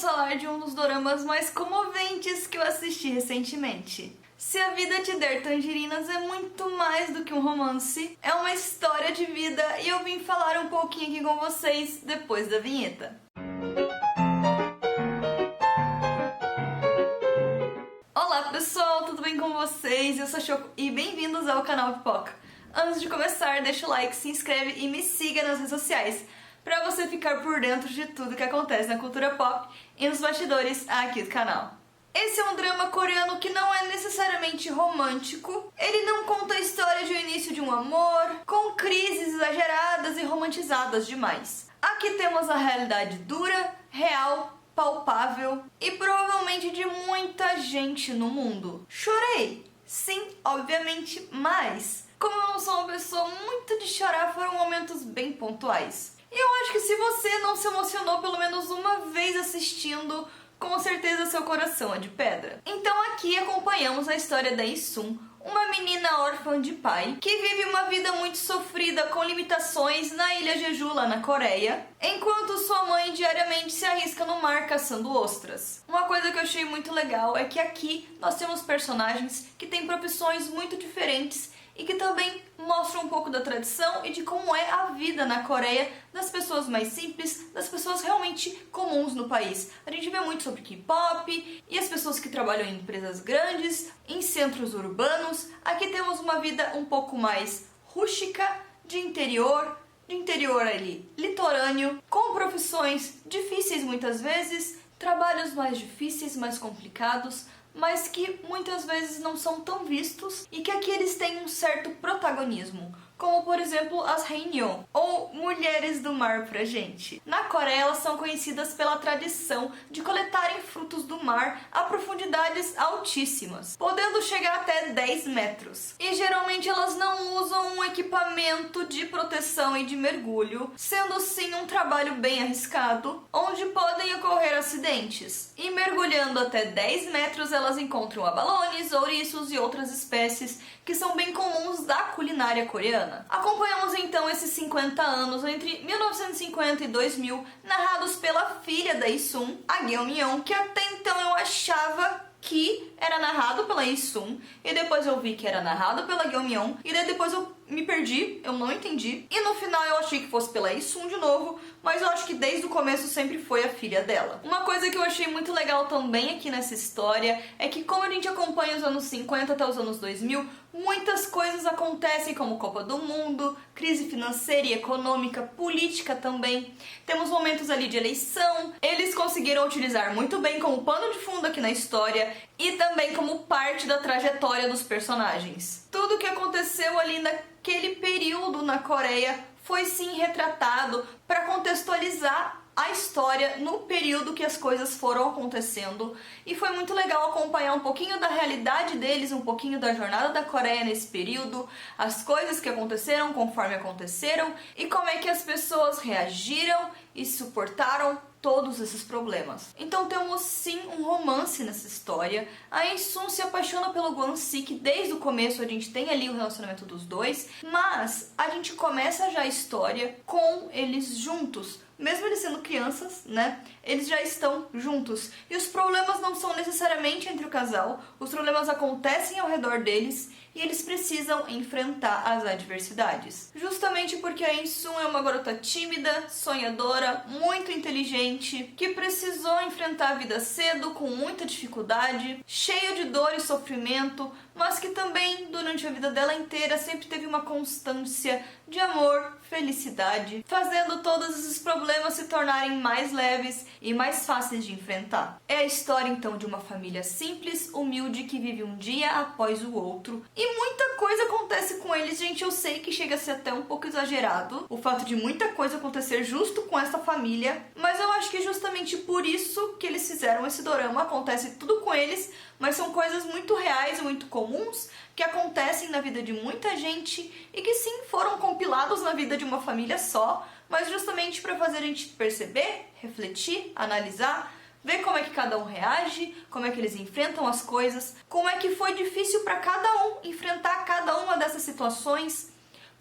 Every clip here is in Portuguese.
vamos falar de um dos doramas mais comoventes que eu assisti recentemente. Se a Vida Te Der Tangerinas é muito mais do que um romance, é uma história de vida e eu vim falar um pouquinho aqui com vocês depois da vinheta. Olá pessoal, tudo bem com vocês? Eu sou a Choco e bem-vindos ao canal Pipoca. Antes de começar, deixa o like, se inscreve e me siga nas redes sociais para você ficar por dentro de tudo que acontece na cultura pop e nos bastidores aqui do canal. Esse é um drama coreano que não é necessariamente romântico, ele não conta a história de um início de um amor, com crises exageradas e romantizadas demais. Aqui temos a realidade dura, real, palpável e provavelmente de muita gente no mundo. Chorei, sim, obviamente, mas como eu não sou uma pessoa muito de chorar, foram momentos bem pontuais. E eu acho que se você não se emocionou pelo menos uma vez assistindo, com certeza seu coração é de pedra. Então aqui acompanhamos a história da Isum, uma menina órfã de pai, que vive uma vida muito sofrida com limitações na ilha Jeju, lá na Coreia, enquanto sua mãe diariamente se arrisca no mar caçando ostras. Uma coisa que eu achei muito legal é que aqui nós temos personagens que têm profissões muito diferentes e que também mostram um pouco da tradição e de como é a vida na Coreia, das pessoas mais simples, das pessoas realmente comuns no país. A gente vê muito sobre K-pop e as pessoas que trabalham em empresas grandes, em centros urbanos. Aqui temos uma vida um pouco mais rústica, de interior ali, litorâneo, com profissões difíceis muitas vezes, trabalhos mais difíceis, mais complicados, mas que muitas vezes não são tão vistos e que aqui eles têm um certo protagonismo, como por exemplo as Haenyeo, ou mulheres do mar pra gente. Na Coreia elas são conhecidas pela tradição de coletarem frutos do mar a profundidades altíssimas, podendo chegar até 10 metros. E geralmente elas não usam um equipamento de proteção e de mergulho, sendo sim um trabalho bem arriscado, onde podem ocorrer acidentes. E mergulhando até 10 metros elas encontram abalones, ouriços e outras espécies que são bem comuns da culinária coreana. Acompanhamos então esses 50 anos entre 1950 e 2000, narrados pela filha da Isum, a Gyeong-yeon, que até então eu achava que era narrado pela Isum, e depois eu vi que era narrado pela Gyeong-yeon, e daí depois eu me perdi, eu não entendi, e no final eu achei que fosse pela Isum de novo, mas eu acho que desde o começo sempre foi a filha dela. Uma coisa que eu achei muito legal também aqui nessa história é que, como a gente acompanha os anos 50 até os anos 2000, muitas coisas acontecem, como Copa do Mundo, crise financeira e econômica, política também. Temos momentos ali de eleição, eles conseguiram utilizar muito bem como pano de fundo aqui na história e também como parte da trajetória dos personagens. Tudo que aconteceu ali naquele período na Coreia foi sim retratado para contextualizar a história no período que as coisas foram acontecendo, e foi muito legal acompanhar um pouquinho da realidade deles, um pouquinho da jornada da Coreia nesse período, as coisas que aconteceram conforme aconteceram e como é que as pessoas reagiram e suportaram todos esses problemas. Então temos sim um romance nessa história. A Isum se apaixona pelo Gwon-si, que desde o começo a gente tem ali o relacionamento dos dois, mas a gente começa já a história com eles juntos. Mesmo eles sendo crianças, né, eles já estão juntos. E os problemas não são necessariamente entre o casal, os problemas acontecem ao redor deles e eles precisam enfrentar as adversidades. Justamente porque a Isum é uma garota tímida, sonhadora, muito inteligente, que precisou enfrentar a vida cedo, com muita dificuldade, cheia de dor e sofrimento, mas que também, durante a vida dela inteira, sempre teve uma constância de amor, felicidade, fazendo todos esses problemas se tornarem mais leves e mais fáceis de enfrentar. É a história, então, de uma família simples, humilde, que vive um dia após o outro. E muita coisa acontece com eles, gente. Eu sei que chega a ser até um pouco exagerado o fato de muita coisa acontecer justo com essa família, mas eu acho que é justamente por isso que eles fizeram esse dorama. Acontece tudo com eles, mas são coisas muito reais e muito comuns que acontecem na vida de muita gente e que sim, foram compilados na vida de uma família só, mas justamente para fazer a gente perceber, refletir, analisar, ver como é que cada um reage, como é que eles enfrentam as coisas, como é que foi difícil para cada um enfrentar cada uma dessas situações,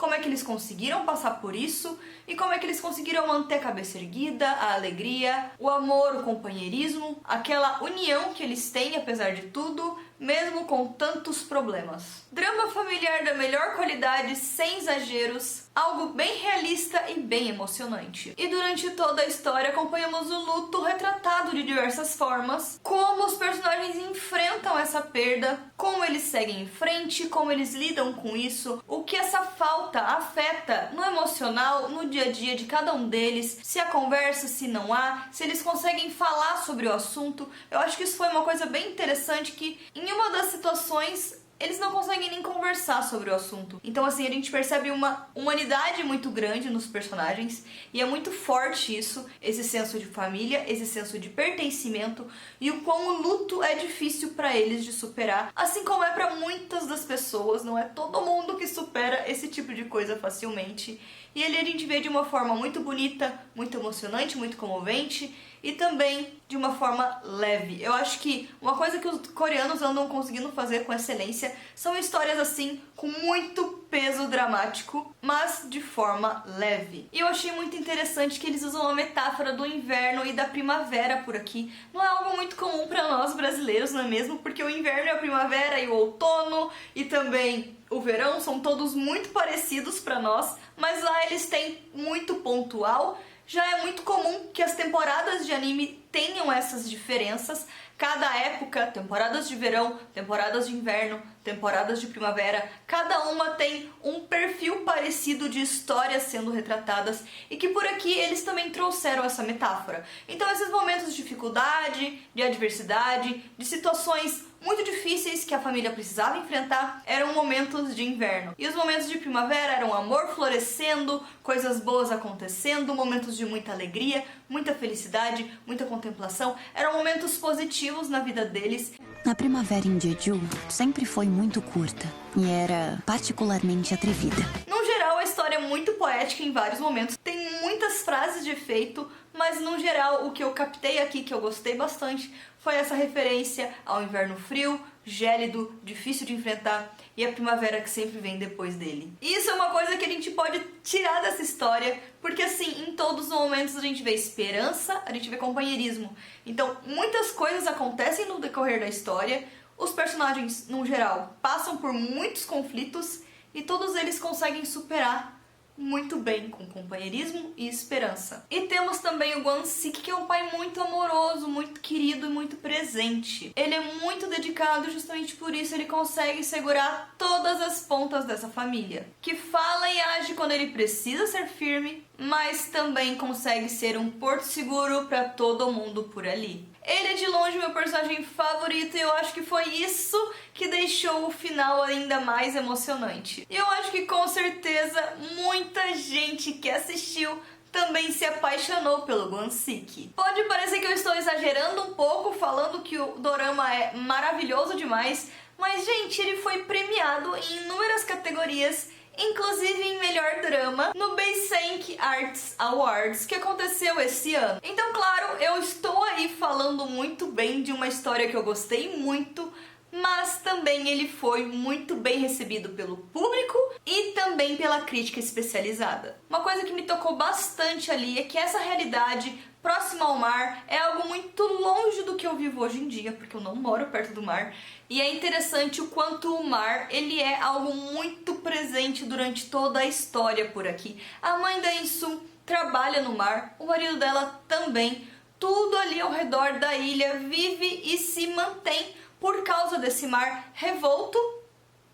como é que eles conseguiram passar por isso e como é que eles conseguiram manter a cabeça erguida, a alegria, o amor, o companheirismo, aquela união que eles têm apesar de tudo, mesmo com tantos problemas. Drama familiar da melhor qualidade, sem exageros, algo bem realista e bem emocionante. E durante toda a história acompanhamos o luto retratado de diversas formas, como os personagens enfrentam essa perda, como eles seguem em frente, como eles lidam com isso, o que essa falta afeta no emocional, no dia a dia de cada um deles, se há conversa, se não há, se eles conseguem falar sobre o assunto. Eu acho que isso foi uma coisa bem interessante que em uma das situações eles não conseguem nem conversar sobre o assunto. Então, assim, a gente percebe uma humanidade muito grande nos personagens e é muito forte isso, esse senso de família, esse senso de pertencimento e o quão o luto é difícil para eles de superar, assim como é para muitas das pessoas, não é todo mundo que supera esse tipo de coisa facilmente. E ali a gente vê de uma forma muito bonita, muito emocionante, muito comovente e também de uma forma leve. Eu acho que uma coisa que os coreanos andam conseguindo fazer com excelência são histórias assim, com muito peso dramático, mas de forma leve. E eu achei muito interessante que eles usam a metáfora do inverno e da primavera por aqui. Não é algo muito comum para nós brasileiros, não é mesmo? Porque o inverno e a primavera e o outono e também o verão são todos muito parecidos para nós, mas lá eles têm muito pontual. Já é muito comum que as temporadas de anime tenham essas diferenças. Cada época, temporadas de verão, temporadas de inverno, temporadas de primavera, cada uma tem um perfil parecido de histórias sendo retratadas e que por aqui eles também trouxeram essa metáfora. Então esses momentos de dificuldade, de adversidade, de situações muito difíceis que a família precisava enfrentar eram momentos de inverno. E os momentos de primavera eram amor florescendo, coisas boas acontecendo, momentos de muita alegria, muita felicidade, muita contemplação. Eram momentos positivos na vida deles. A primavera em Jeju sempre foi muito curta e era particularmente atrevida. No geral, a história é muito poética em vários momentos. Tem muitas frases de efeito, mas no geral o que eu captei aqui, que eu gostei bastante, foi essa referência ao inverno frio, gélido, difícil de enfrentar e a primavera que sempre vem depois dele. E isso é uma coisa que a gente pode tirar dessa história, porque assim, em todos os momentos a gente vê esperança, a gente vê companheirismo. Então, muitas coisas acontecem no decorrer da história, os personagens, no geral, passam por muitos conflitos e todos eles conseguem superar muito bem, com companheirismo e esperança. E temos também o Gwon-sik, que é um pai muito amoroso, muito querido e muito presente. Ele é muito dedicado, justamente por isso ele consegue segurar todas as pontas dessa família. Que fala e age quando ele precisa ser firme, mas também consegue ser um porto seguro para todo mundo por ali. Ele é de longe meu personagem favorito e eu acho que foi isso que deixou o final ainda mais emocionante. E eu acho que com certeza muita gente que assistiu também se apaixonou pelo Gwon-sik. Pode parecer que eu estou exagerando um pouco falando que o dorama é maravilhoso demais, mas gente, ele foi premiado em inúmeras categorias, inclusive em melhor drama, no Baesank Arts Awards, que aconteceu esse ano. Então, claro, eu estou aí falando muito bem de uma história que eu gostei muito, mas também ele foi muito bem recebido pelo público e também pela crítica especializada. Uma coisa que me tocou bastante ali é que essa realidade próxima ao mar é algo muito longe do que eu vivo hoje em dia, porque eu não moro perto do mar, e é interessante o quanto o mar ele é algo muito presente durante toda a história por aqui. A mãe da In-soo trabalha no mar, o marido dela também, tudo ali ao redor da ilha vive e se mantém por causa desse mar revolto,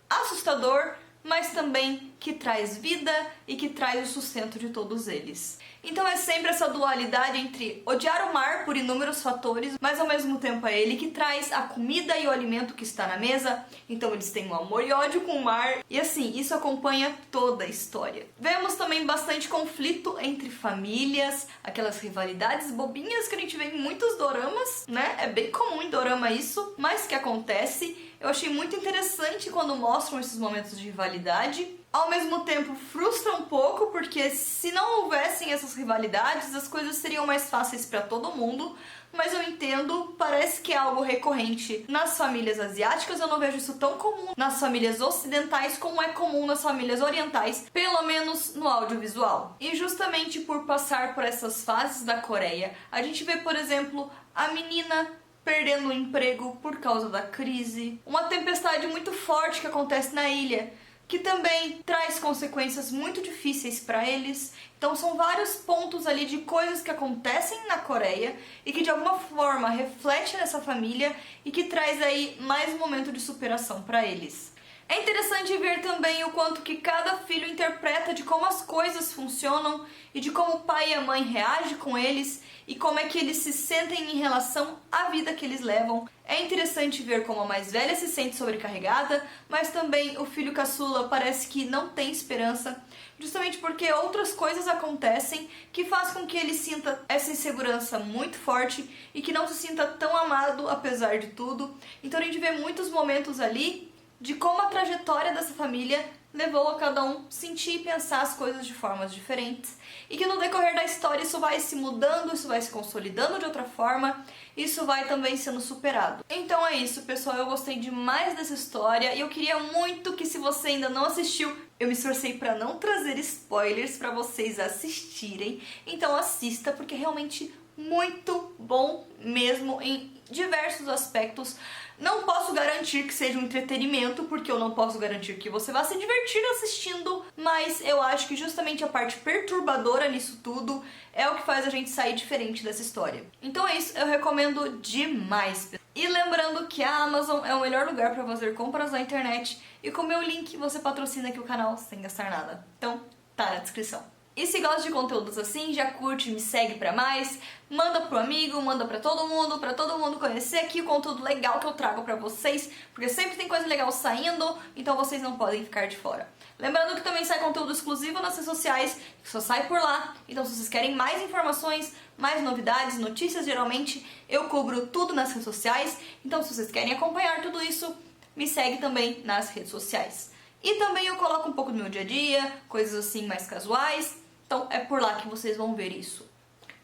assustador, mas também que traz vida e que traz o sustento de todos eles. Então é sempre essa dualidade entre odiar o mar por inúmeros fatores, mas ao mesmo tempo é ele que traz a comida e o alimento que está na mesa, então eles têm um amor e ódio com o mar, e assim, isso acompanha toda a história. Vemos também bastante conflito entre famílias, aquelas rivalidades bobinhas que a gente vê em muitos doramas, né? É bem comum em dorama isso, mas que acontece. Eu achei muito interessante quando mostram esses momentos de rivalidade. ao mesmo tempo frustra um pouco, porque se não houvessem essas rivalidades, as coisas seriam mais fáceis para todo mundo. Mas eu entendo, parece que é algo recorrente nas famílias asiáticas, eu não vejo isso tão comum nas famílias ocidentais como é comum nas famílias orientais, pelo menos no audiovisual. E justamente por passar por essas fases da Coreia, a gente vê, por exemplo, a menina perdendo o emprego por causa da crise, uma tempestade muito forte que acontece na ilha, que também traz consequências muito difíceis para eles. Então são vários pontos ali de coisas que acontecem na Coreia e que de alguma forma reflete nessa família e que traz aí mais um momento de superação para eles. É interessante ver também o quanto que cada filho interpreta de como as coisas funcionam e de como o pai e a mãe reagem com eles e como é que eles se sentem em relação à vida que eles levam. É interessante ver como a mais velha se sente sobrecarregada, mas também o filho caçula parece que não tem esperança, justamente porque outras coisas acontecem que faz com que ele sinta essa insegurança muito forte e que não se sinta tão amado apesar de tudo. Então a gente vê muitos momentos ali de como a trajetória dessa família levou a cada um sentir e pensar as coisas de formas diferentes e que no decorrer da história isso vai se mudando, isso vai se consolidando de outra forma, isso vai também sendo superado. Então é isso, pessoal, eu gostei demais dessa história e eu queria muito que, se você ainda não assistiu, eu me esforcei para não trazer spoilers para vocês assistirem, então assista porque é realmente muito bom mesmo em diversos aspectos. Não posso garantir que seja um entretenimento, porque eu não posso garantir que você vá se divertir assistindo, mas eu acho que justamente a parte perturbadora nisso tudo é o que faz a gente sair diferente dessa história. Então é isso, eu recomendo demais. E lembrando que a Amazon é o melhor lugar para fazer compras na internet, e com o meu link você patrocina aqui o canal sem gastar nada. Então tá na descrição. E se gosta de conteúdos assim, já curte, me segue pra mais, manda pro amigo, manda pra todo mundo conhecer aqui o conteúdo legal que eu trago pra vocês, porque sempre tem coisa legal saindo, então vocês não podem ficar de fora. Lembrando que também sai conteúdo exclusivo nas redes sociais, que só sai por lá, então se vocês querem mais informações, mais novidades, notícias, geralmente eu cubro tudo nas redes sociais, então se vocês querem acompanhar tudo isso, me segue também nas redes sociais. E também eu coloco um pouco do meu dia a dia, coisas assim mais casuais. Então é por lá que vocês vão ver isso.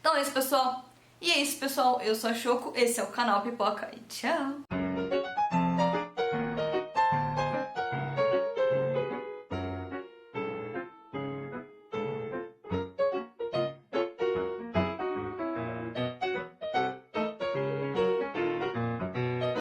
Então é isso, pessoal. E é isso, pessoal. Eu sou a Choco, esse é o canal Pipoca e tchau!